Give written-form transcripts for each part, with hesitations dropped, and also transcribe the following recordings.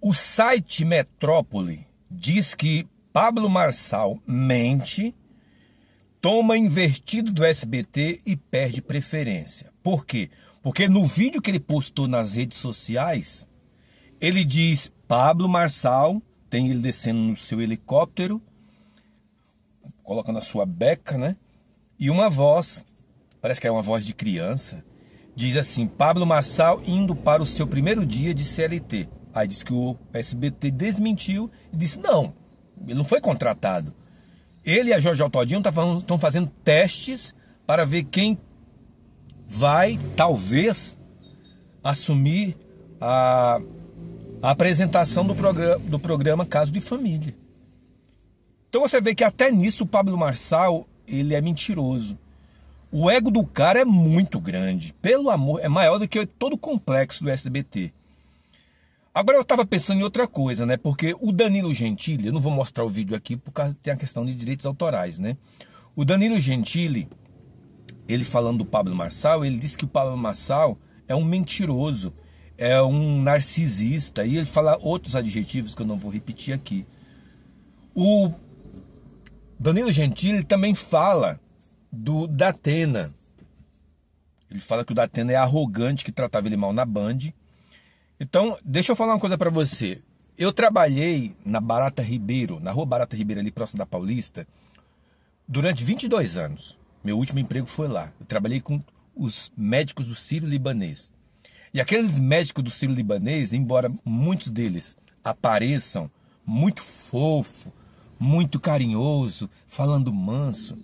O site Metrópole diz que Pablo Marçal mente, toma invertido do SBT e perde preferência. Por quê? Porque no vídeo que ele postou nas redes sociais, ele diz Pablo Marçal, tem ele descendo no seu helicóptero, colocando a sua beca, né? E uma voz, parece que é uma voz de criança, diz assim, Pablo Marçal indo para o seu primeiro dia de CLT. Aí diz que o SBT desmentiu e disse, não, ele não foi contratado. Ele e a Jorge Todinho estão fazendo testes para ver quem vai, talvez, assumir a apresentação do programa Caso de Família. Então você vê que até nisso o Pablo Marçal, ele é mentiroso. O ego do cara é muito grande, pelo amor, é maior do que todo o complexo do SBT. Agora eu estava pensando em outra coisa, né? Porque o Danilo Gentili, eu não vou mostrar o vídeo aqui por causa tem a questão de direitos autorais, né? O Danilo Gentili, ele falando do Pablo Marçal, ele disse que o Pablo Marçal é um mentiroso, é um narcisista, e ele fala outros adjetivos que eu não vou repetir aqui. O Danilo Gentili também fala do Datena. Ele fala que o Datena é arrogante, que tratava ele mal na Band. Então, deixa eu falar uma coisa para você. Eu trabalhei na Barata Ribeiro, na rua Barata Ribeiro, ali próximo da Paulista, durante 22 anos. Meu último emprego foi lá. Eu trabalhei com os médicos do Sírio-Libanês. E aqueles médicos do Sírio-Libanês, embora muitos deles apareçam muito fofo, muito carinhoso, falando manso,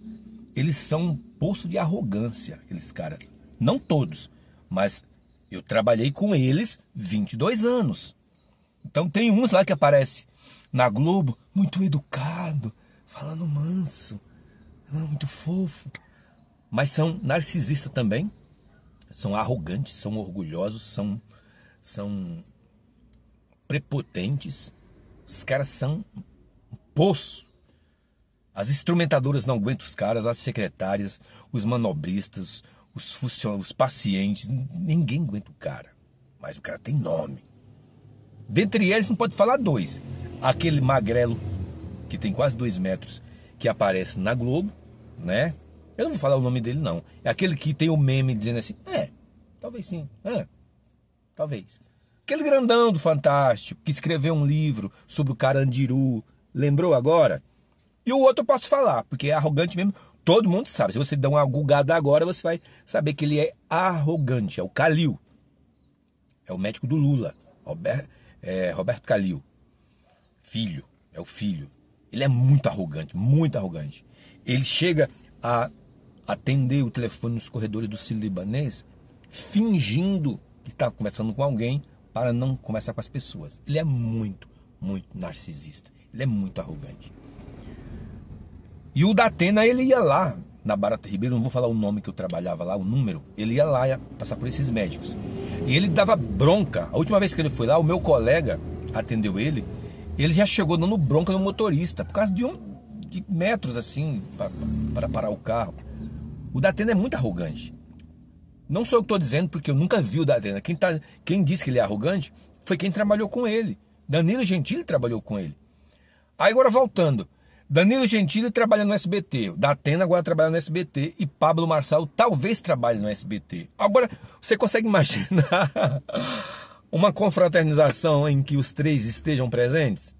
eles são um poço de arrogância, aqueles caras. Não todos, mas eu trabalhei com eles 22 anos. Então tem uns lá que aparece na Globo, muito educado, falando manso, muito fofo. Mas são narcisistas também, são arrogantes, são orgulhosos, são prepotentes. Os caras são um poço. As instrumentadoras não aguentam os caras, as secretárias, os manobristas, os pacientes, ninguém aguenta o cara. Mas o cara tem nome. Dentre eles não pode falar dois. Aquele magrelo, que tem quase 2 metros, que aparece na Globo, né? Eu não vou falar o nome dele, não. É aquele que tem o meme dizendo assim, talvez sim, talvez. Aquele grandão do Fantástico, que escreveu um livro sobre o Carandiru, lembrou agora? E o outro eu posso falar, porque é arrogante mesmo, todo mundo sabe. Se você der uma gulgada agora, você vai saber que ele é arrogante, é o Calil. É o médico do Lula, Roberto Calil. Filho, é o filho. Ele é muito arrogante, muito arrogante. Ele chega a atender o telefone nos corredores do Sírio-Libanês, fingindo que está conversando com alguém para não conversar com as pessoas. Ele é muito, muito narcisista. Ele é muito arrogante. E o Datena, ele ia lá na Barata Ribeiro, não vou falar o nome que eu trabalhava lá, o número, ele ia lá passar por esses médicos. E ele dava bronca. A última vez que ele foi lá, o meu colega atendeu ele, ele já chegou dando bronca no motorista, por causa de metros assim, para parar o carro. O Datena é muito arrogante. Não sou eu que estou dizendo, porque eu nunca vi o Datena. Quem disse que ele é arrogante foi quem trabalhou com ele. Danilo Gentili trabalhou com ele. Aí agora voltando. Danilo Gentili trabalha no SBT, Datena agora trabalha no SBT e Pablo Marçal talvez trabalhe no SBT. Agora, você consegue imaginar uma confraternização em que os três estejam presentes?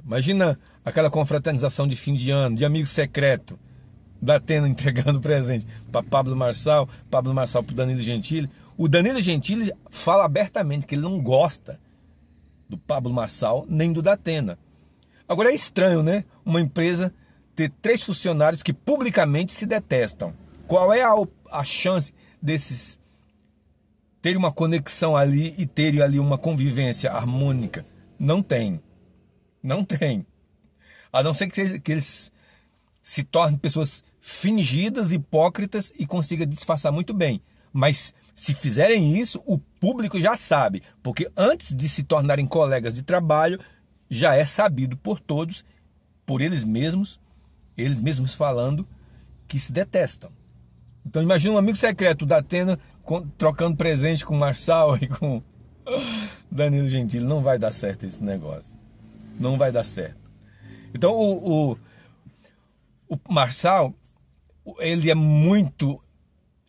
Imagina aquela confraternização de fim de ano, de amigo secreto, Datena entregando presente para Pablo Marçal para o Danilo Gentili. O Danilo Gentili fala abertamente que ele não gosta do Pablo Marçal nem do Datena. Agora é estranho, né? Uma empresa ter 3 funcionários que publicamente se detestam. Qual é a chance desses terem uma conexão ali e terem ali uma convivência harmônica? Não tem. Não tem. A não ser que eles se tornem pessoas fingidas, hipócritas e consigam disfarçar muito bem. Mas se fizerem isso, o público já sabe. Porque antes de se tornarem colegas de trabalho, já é sabido por todos, por eles mesmos falando que se detestam. Então imagina um amigo secreto da Datena trocando presente com o Marçal e com Danilo Gentili, não vai dar certo esse negócio. Não vai dar certo. Então o Marçal, ele é muito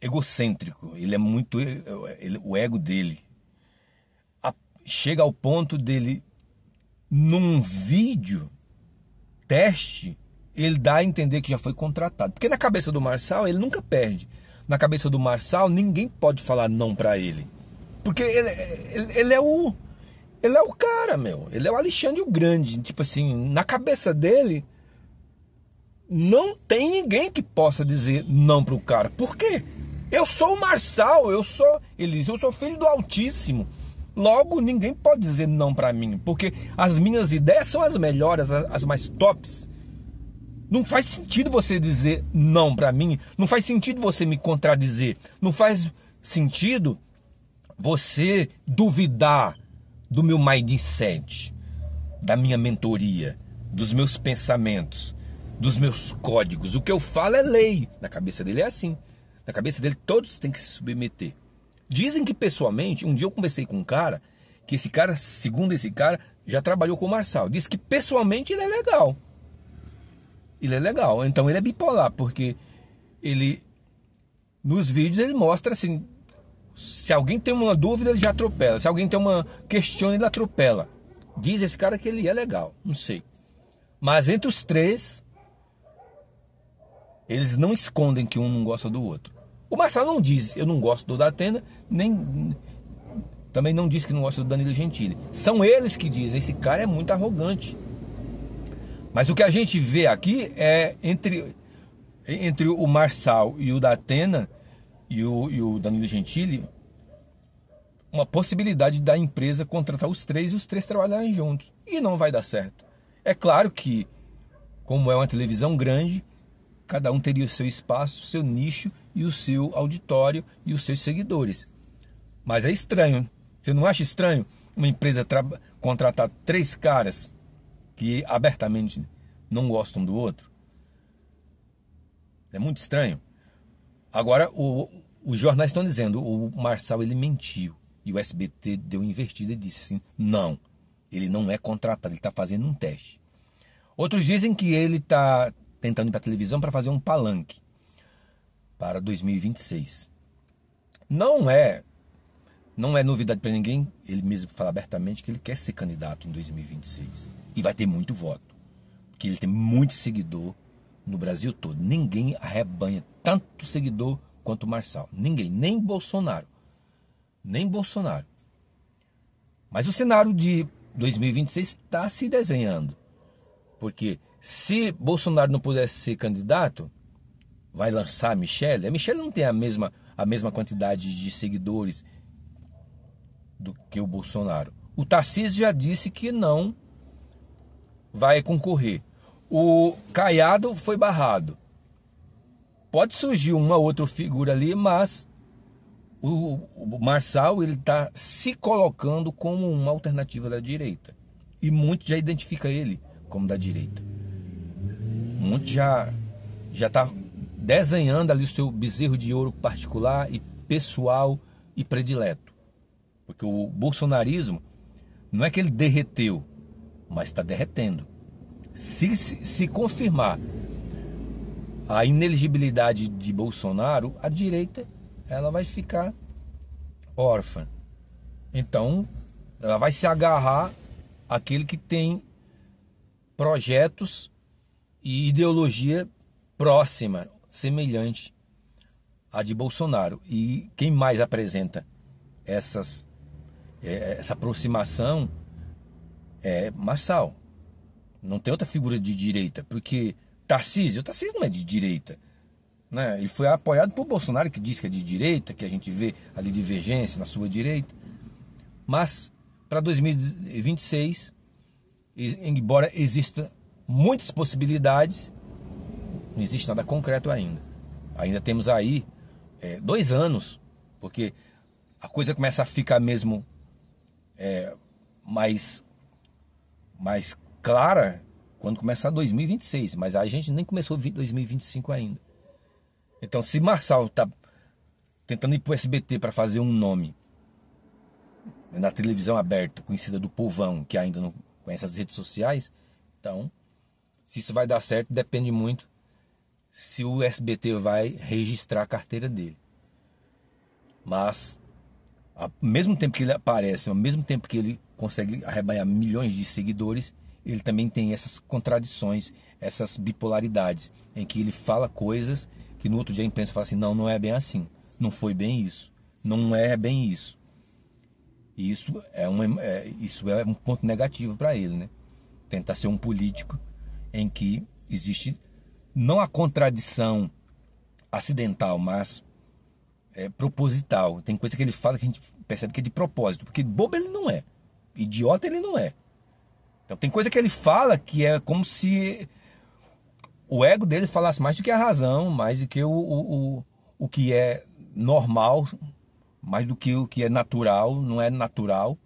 egocêntrico. Ele é muito... o ego dele chega ao ponto dele, num vídeo teste, ele dá a entender que já foi contratado. Porque na cabeça do Marçal, ele nunca perde. Na cabeça do Marçal, ninguém pode falar não pra ele. Porque ele é o cara, meu. Ele é o Alexandre o Grande. Tipo assim, na cabeça dele, não tem ninguém que possa dizer não pro cara. Por quê? Eu sou o Marçal, ele diz, eu sou filho do Altíssimo. Logo, ninguém pode dizer não pra mim. Porque as minhas ideias são as melhores, as mais tops. Não faz sentido você dizer não pra mim. Não faz sentido você me contradizer. Não faz sentido você duvidar do meu mindset, da minha mentoria, dos meus pensamentos, dos meus códigos. O que eu falo é lei. Na cabeça dele é assim. Na cabeça dele todos têm que se submeter. Dizem que pessoalmente, um dia eu conversei com um cara, que esse cara, segundo esse cara, já trabalhou com o Marçal. Diz que pessoalmente ele é legal. Ele é legal. Então ele é bipolar, porque ele, nos vídeos, ele mostra assim, se alguém tem uma dúvida, ele já atropela. Se alguém tem uma questão, ele atropela. Diz esse cara que ele é legal, não sei. Mas entre os três, eles não escondem que um não gosta do outro. O Marçal não diz, eu não gosto do Datena, também não diz que não gosta do Danilo Gentili. São eles que dizem, esse cara é muito arrogante. Mas o que a gente vê aqui é entre o Marçal e o Datena e o Danilo Gentili, uma possibilidade da empresa contratar os três e os três trabalharem juntos. E não vai dar certo. É claro que, como é uma televisão grande, cada um teria o seu espaço, o seu nicho e o seu auditório e os seus seguidores. Mas é estranho. Você não acha estranho uma empresa contratar três caras que abertamente não gostam do outro? É muito estranho. Agora, os jornais estão dizendo, o Marçal ele mentiu. E o SBT deu invertida e disse assim, não, ele não é contratado, ele está fazendo um teste. Outros dizem que ele está tentando ir para a televisão para fazer um palanque para 2026. Não é novidade para ninguém, ele mesmo fala abertamente que ele quer ser candidato em 2026. E vai ter muito voto, porque ele tem muito seguidor no Brasil todo. Ninguém arrebanha tanto seguidor quanto o Marçal. Ninguém, nem Bolsonaro. Nem Bolsonaro. Mas o cenário de 2026 está se desenhando. Porque se Bolsonaro não pudesse ser candidato, vai lançar a Michelle. A Michelle não tem a mesma quantidade de seguidores do que o Bolsonaro. O Tarcísio já disse que não vai concorrer. O Caiado foi barrado. Pode surgir uma outra figura ali, mas o Marçal ele está se colocando como uma alternativa da direita. E muitos já identificam ele como da direita. Muitos já está desenhando ali o seu bezerro de ouro particular e pessoal e predileto. Porque o bolsonarismo não é que ele derreteu, mas está derretendo. Se confirmar a inelegibilidade de Bolsonaro, a direita ela vai ficar órfã. Então, ela vai se agarrar àquele que tem projetos e ideologia próxima, semelhante à de Bolsonaro. E quem mais apresenta essa aproximação é Marçal. Não tem outra figura de direita, porque Tarcísio não é de direita, né? Ele foi apoiado por Bolsonaro, que diz que é de direita, que a gente vê ali divergência na sua direita. Mas para 2026, embora exista muitas possibilidades, não existe nada concreto ainda. Ainda temos aí 2 anos, porque a coisa começa a ficar mesmo mais clara quando começar 2026, mas a gente nem começou 2025 ainda. Então, se Marçal está tentando ir para o SBT para fazer um nome na televisão aberta, conhecida do povão, que ainda não conhece as redes sociais. Então, se isso vai dar certo, depende muito se o SBT vai registrar a carteira dele. Mas, ao mesmo tempo que ele aparece, ao mesmo tempo que ele consegue arrebanhar milhões de seguidores, ele também tem essas contradições, essas bipolaridades, em que ele fala coisas que no outro dia a imprensa fala assim, não é bem assim, não foi bem isso, não é bem isso. E isso é um ponto negativo para ele, né? Tentar ser um político em que existe não a contradição acidental, mas proposital. Tem coisa que ele fala que a gente percebe que é de propósito, porque bobo ele não é, idiota ele não é. Então tem coisa que ele fala que é como se o ego dele falasse mais do que a razão, mais do que o que é normal, mais do que o que é natural. Não é natural,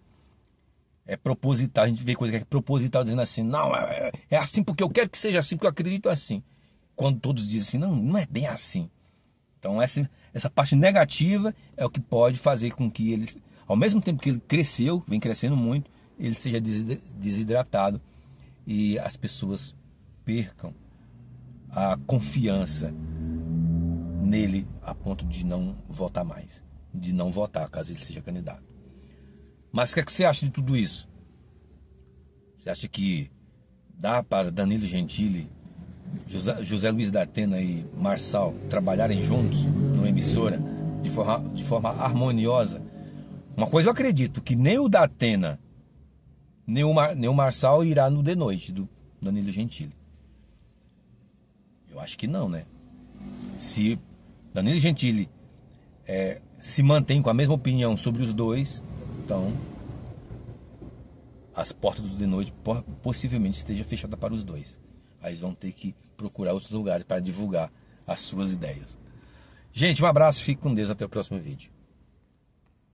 é proposital. A gente vê coisa que é proposital dizendo assim, não, é assim porque eu quero que seja assim, porque eu acredito assim. Quando todos dizem assim, não é bem assim. Então essa parte negativa é o que pode fazer com que ele, ao mesmo tempo que ele cresceu, vem crescendo muito, ele seja desidratado e as pessoas percam a confiança nele a ponto de não votar mais, de não votar caso ele seja candidato. Mas o que é que você acha de tudo isso? Você acha que dá para Danilo Gentili, José Luiz da Atena e Marçal trabalharem juntos numa emissora de forma harmoniosa? Uma coisa eu acredito, que nem o da Atena nem o Marçal irá no de noite do Danilo Gentili. Eu acho que não, né? Se Danilo Gentili se mantém com a mesma opinião sobre os dois, então as portas do de noite possivelmente estejam fechadas para os dois. Aí eles vão ter que procurar outros lugares para divulgar as suas ideias. Gente, um abraço, fique com Deus, até o próximo vídeo.